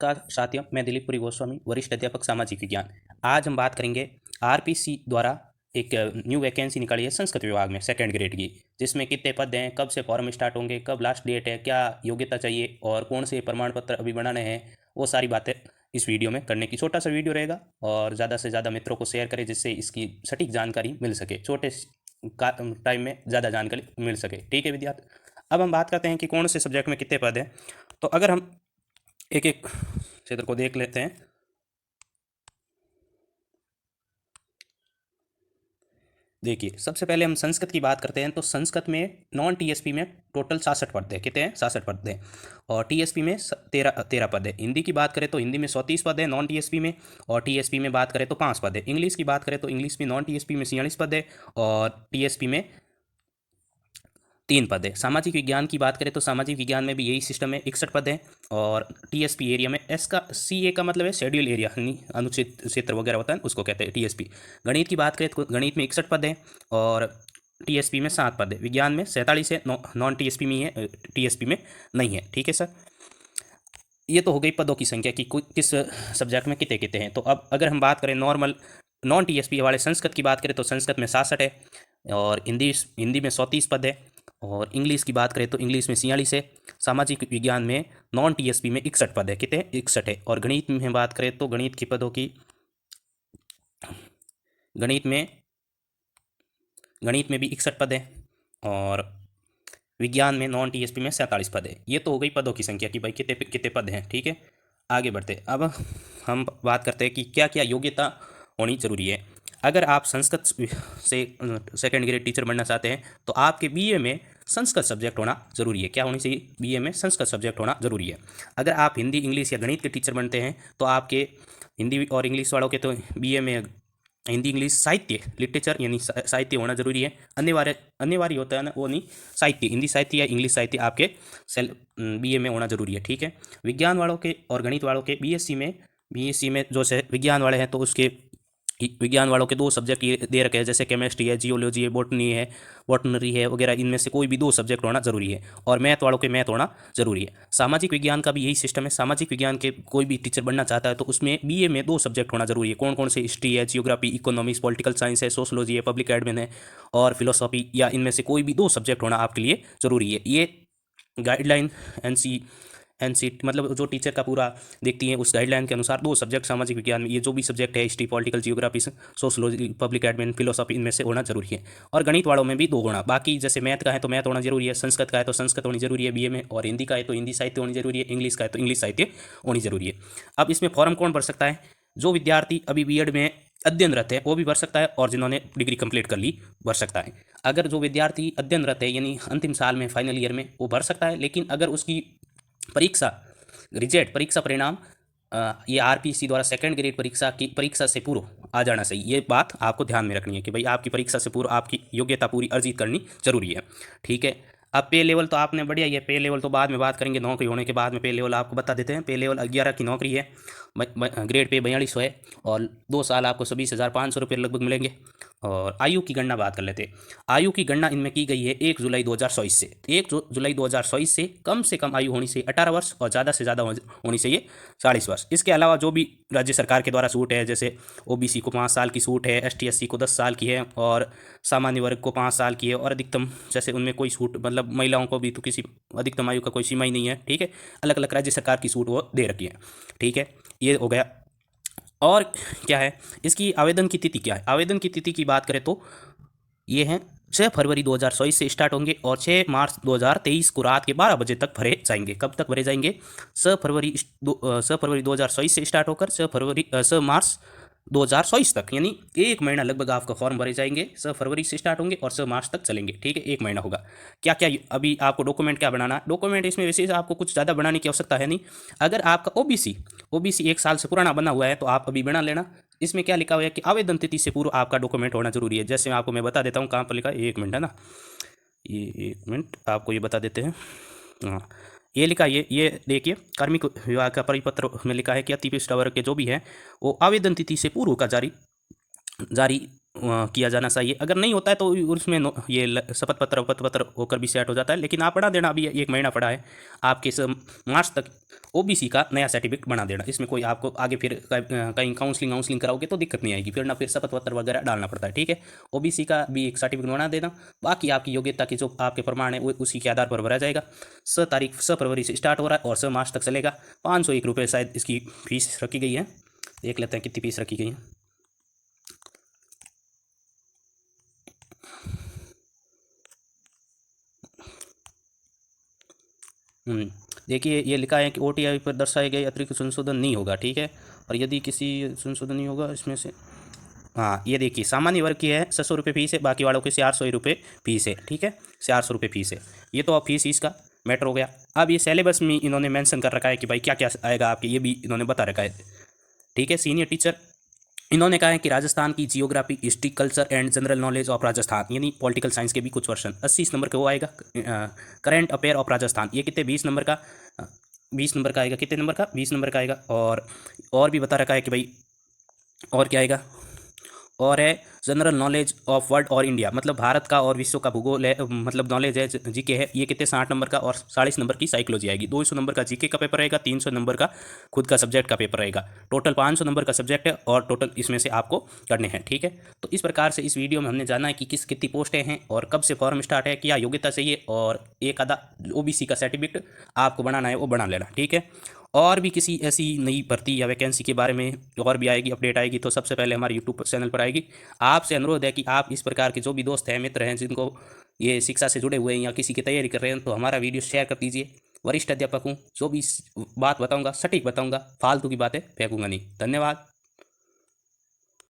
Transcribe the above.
नमस्कार साथियों, मैं दिलीप पुरी गोस्वामी, वरिष्ठ अध्यापक सामाजिक विज्ञान। आज हम बात करेंगे आरपीसी द्वारा एक न्यू वैकेंसी निकाली है संस्कृत विभाग में सेकंड ग्रेड की, जिसमें कितने पद हैं, कब से फॉर्म स्टार्ट होंगे, कब लास्ट डेट है, क्या योग्यता चाहिए और कौन से प्रमाण पत्र अभी बनाने हैं, वो सारी बातें इस वीडियो में करने की। छोटा सा वीडियो रहेगा और ज़्यादा से ज़्यादा मित्रों को शेयर करें जिससे इसकी सटीक जानकारी मिल सके, छोटे टाइम में ज़्यादा जानकारी मिल सके। ठीक है विद्यार्थी, अब हम बात करते हैं कि कौन से सब्जेक्ट में कितने पद हैं। तो अगर हम एक एक क्षेत्र को देख लेते हैं। देखिए, सबसे पहले हम संस्कृत की बात करते हैं तो संस्कृत में नॉन टीएसपी में टोटल 66 पद है। कितने हैं? 66 पद हैं। और टीएसपी में 13 पद है। हिंदी की बात करें तो हिंदी में 130 पद है नॉन टीएसपी में, और टीएसपी में बात करें तो 5 पद है। इंग्लिश की बात करें तो इंग्लिश में नॉन टीएसपी में 46 पद है और टीएसपी में 3 पद है। सामाजिक विज्ञान की बात करें तो सामाजिक विज्ञान में भी यही सिस्टम है, 61 पद है। और टीएसपी एरिया में एस का सी ए का मतलब है शेड्यूल एरिया, यानी अनुच्छेद क्षेत्र वगैरह होता है, उसको कहते हैं टीएसपी। गणित की बात करें तो गणित में 61 पद है और टीएसपी में 7 पद है। विज्ञान में 47 है, नॉन टीएसपी में है, टीएसपी में नहीं है। ठीक है सर, ये तो हो गई पदों की संख्या कि किस सब्जेक्ट में कितने कितने हैं। तो अब अगर हम बात करें नॉर्मल नॉन टीएसपी वाले संस्कृत की बात करें तो संस्कृत में 66 है और हिंदी में 130 पद है। और इंग्लिश की बात करें तो इंग्लिश में 46 है। सामाजिक विज्ञान में नॉन टीएसपी में 61 पद है। कितने? 61 है। और गणित में बात करें तो गणित के पदों की गणित में भी 61 पद है और विज्ञान में नॉन टीएसपी में 47 पद है। ये तो हो गई पदों की संख्या कि भाई कितने कितने पद हैं। ठीक है, आगे बढ़ते। अब हम बात करते हैं कि क्या क्या योग्यता होनी जरूरी है। अगर आप संस्कृत से सेकेंड ग्रेड टीचर बनना चाहते हैं तो आपके बीए में संस्कृत सब्जेक्ट होना जरूरी है। क्या होनी चाहिए? बीए में संस्कृत सब्जेक्ट होना जरूरी है। अगर आप हिंदी, इंग्लिश या गणित के टीचर बनते हैं तो आपके हिंदी और इंग्लिश वालों के तो बीए में हिंदी, इंग्लिश, साहित्य, लिटरेचर यानी साहित्य होना जरूरी है। अनिवार्य होता है ना, वो नहीं, साहित्य, हिंदी साहित्य या इंग्लिश साहित्य आपके बीए में होना जरूरी है। ठीक है, विज्ञान वालों के और गणित वालों के बीएससी में जो से विज्ञान वाले हैं तो उसके विज्ञान वालों के 2 सब्जेक्ट ये दे रखे हैं, जैसे केमिस्ट्री है, जियोलॉजी है, बॉटनरी है वगैरह। इनमें से कोई भी 2 सब्जेक्ट होना जरूरी है। और मैथ वालों के मैथ होना जरूरी है। सामाजिक विज्ञान का भी यही सिस्टम है। सामाजिक विज्ञान के कोई भी टीचर बनना चाहता है तो उसमें बीए में 2 सब्जेक्ट होना जरूरी है। कौन कौन से? हिस्ट्री है, जियोग्राफी, इकोनॉमिक्स, पॉलिटिकल साइंस है, सोशोलॉजी है, पब्लिक एडमिन है और फिलोसॉफी, या इनमें से कोई भी 2 सब्जेक्ट होना आपके लिए जरूरी है। ये गाइडलाइन एनसी मतलब जो टीचर का पूरा देखती है, उस गाइडलाइन के अनुसार 2 सब्जेक्ट सामाजिक विज्ञान में, ये जो भी सब्जेक्ट है, history, political, geography, sociology, public admin, philosophy, इनमें से होना जरूरी है। और गणित वालों में भी 2 होना। बाकी जैसे मैथ का है तो मैथ होना जरूरी है, संस्कृत का है तो संस्कृत होनी जरूरी है बीए में, और हिंदी का है तो हिंदी साहित्य होनी जरूरी है, इंग्लिश का है तो इंग्लिश साहित्य होनी जरूरी है। अब इसमें फॉर्म कौन भर सकता है? जो विद्यार्थी अभी बीएड में अध्ययनरत है वो भी भर सकता है, और जिन्होंने डिग्री कंप्लीट कर ली भर सकता है। अगर जो विद्यार्थी अध्ययनरत है यानी अंतिम साल में, फाइनल ईयर में, वो भर सकता है। लेकिन अगर उसकी परीक्षा परीक्षा परिणाम ये आरपीसी द्वारा सेकंड ग्रेड परीक्षा से पूर्व आ जाना चाहिए। ये बात आपको ध्यान में रखनी है कि भाई आपकी परीक्षा से पूर्व आपकी योग्यता पूरी अर्जित करनी जरूरी है। ठीक है, अब पे लेवल तो आपने बढ़िया, ये पे लेवल तो बाद में बात करेंगे, नौकरी होने के बाद में पे लेवल आपको बता देते हैं। पे लेवल 11 की नौकरी है, ग्रेड पे 4200 है और 2 साल आपको 26,500 रुपये लगभग मिलेंगे। और आयु की गणना बात कर लेते हैं। आयु की गणना इनमें की गई है 1 जुलाई 2024 से। 1 जुलाई 2024 से कम आयु होनी चाहिए 18 वर्ष और ज़्यादा से ज़्यादा होनी चाहिए 40 वर्ष। इसके अलावा जो भी राज्य सरकार के द्वारा छूट है, जैसे ओबीसी को 5 साल की छूट है, एसटी एससी को 10 साल की है और सामान्य वर्ग को 5 साल की है, और अधिकतम जैसे उनमें कोई छूट, मतलब महिलाओं को भी तो किसी अधिकतम आयु का कोई सीमा ही नहीं है। ठीक है, अलग अलग राज्य सरकार की छूट वो दे रखी है। ठीक है, ये हो गया। और क्या है इसकी आवेदन की तिथि? क्या है आवेदन की तिथि की बात करें तो ये है 6 फरवरी 2024 से स्टार्ट होंगे और 6 मार्च 2023 को रात के 12 बजे तक भरे जाएंगे। कब तक भरे जाएंगे? 6 फरवरी 2024 से स्टार्ट होकर 6 मार्च 2024 तक, यानी 1 महीना लगभग आपका फॉर्म भरे जाएंगे। 6 फरवरी से स्टार्ट होंगे और 6 मार्च तक चलेंगे। ठीक है, 1 महीना होगा। क्या क्या अभी आपको डॉक्यूमेंट क्या बनाना? डॉक्यूमेंट इसमें विशेष आपको कुछ ज़्यादा बनाने की आवश्यकता है नहीं। अगर आपका ओबीसी 1 साल से पुराना बना हुआ है तो आप अभी बना लेना। इसमें क्या लिखा हुआ है कि आवेदन तिथि से पूर्व आपका डॉक्यूमेंट होना जरूरी है। जैसे मैं आपको बता देता हूँ कहाँ पर लिखा है, 1 मिनट है ना, ये 1 मिनट आपको ये बता देते हैं। हाँ, ये लिखा, ये देखिए, कार्मिक विभाग का परिपत्र में लिखा है कि अति पिछड़ा वर्ग के जो भी है वो आवेदन तिथि से पूर्व का जारी किया जाना चाहिए। अगर नहीं होता है तो उसमें ये शपथ पत्र वपथ पत्र होकर भी सेट हो जाता है, लेकिन आप बना देना, अभी 1 महीना पड़ा है आपके इस मार्च तक ओबीसी का नया सर्टिफिकेट बना देना। इसमें कोई आपको आगे फिर कहीं काउंसलिंग कराओगे तो दिक्कत नहीं आएगी, फिर ना फिर शपथ पत्र वगैरह डालना पड़ता है, ठीक है। ओबीसी का भी एक सर्टिफिकेट बना देना। बाकी आपकी योग्यता के जो आपके प्रमाण है वो उसी के आधार पर भरा जाएगा। 6 फरवरी से स्टार्ट हो रहा है और 6 मार्च तक चलेगा। 501 रुपये शायद इसकी फीस रखी गई है, देख लेते हैं कितनी फीस रखी गई है। देखिए ये लिखा है कि ओटीआई पर दर्शाए गए अतिरिक्त संशोधन नहीं होगा, ठीक है। और यदि किसी संशोधन नहीं होगा इसमें से, हाँ ये देखिए सामान्य वर्ग की है 600 रुपये फीस है, बाकी वालों के 400 रुपये फीस है, ठीक है। 400 रुपये फीस है। ये तो अब फीस इसका मैटर हो गया। अब ये सिलेबस में इन्होंने मेंशन कर रखा है कि भाई क्या क्या आएगा आपके, ये भी इन्होंने बता रखा है, ठीक है। सीनियर टीचर इन्होंने कहा है कि राजस्थान की geography, history, culture and general knowledge of Rajasthan, यानी पॉलिटिकल साइंस के भी कुछ वर्षन 80 नंबर का वो आएगा। करंट अफेयर ऑफ राजस्थान ये कितने 20 नंबर का, 20 नंबर का आएगा। कितने नंबर का, 20 नंबर का आएगा। और भी बता रखा है कि भाई और क्या आएगा, और है जनरल नॉलेज ऑफ वर्ल्ड और इंडिया, मतलब भारत का और विश्व का भूगोल है, मतलब नॉलेज है, जीके है। ये कितने 60 नंबर का, और 40 नंबर की साइकोलॉजी आएगी। 200 नंबर का जीके का पेपर रहेगा, 300 नंबर का खुद का सब्जेक्ट का पेपर रहेगा। टोटल 500 नंबर का सब्जेक्ट है और टोटल इसमें से आपको करने हैं, ठीक है। तो इस प्रकार से इस वीडियो में हमने जाना है कि कितनी पोस्टें हैं और कब से फॉर्म स्टार्ट है, क्या योग्यता चाहिए, और एक आधा ओबीसी का सर्टिफिकेट आपको बनाना है वो बना लेना, ठीक है। और भी किसी ऐसी नई भर्ती या वैकेंसी के बारे में और भी आएगी, अपडेट आएगी, तो सबसे पहले हमारे यूट्यूब चैनल पर आएगी। आपसे अनुरोध है कि आप इस प्रकार के जो भी दोस्त हैं, मित्र हैं, जिनको ये शिक्षा से जुड़े हुए हैं या किसी की तैयारी कर रहे हैं, तो हमारा वीडियो शेयर कर दीजिए। वरिष्ठ अध्यापक हूँ, जो भी बात बताऊँगा सटीक बताऊँगा, फालतू की बातें फेंकूंगा नहीं। धन्यवाद।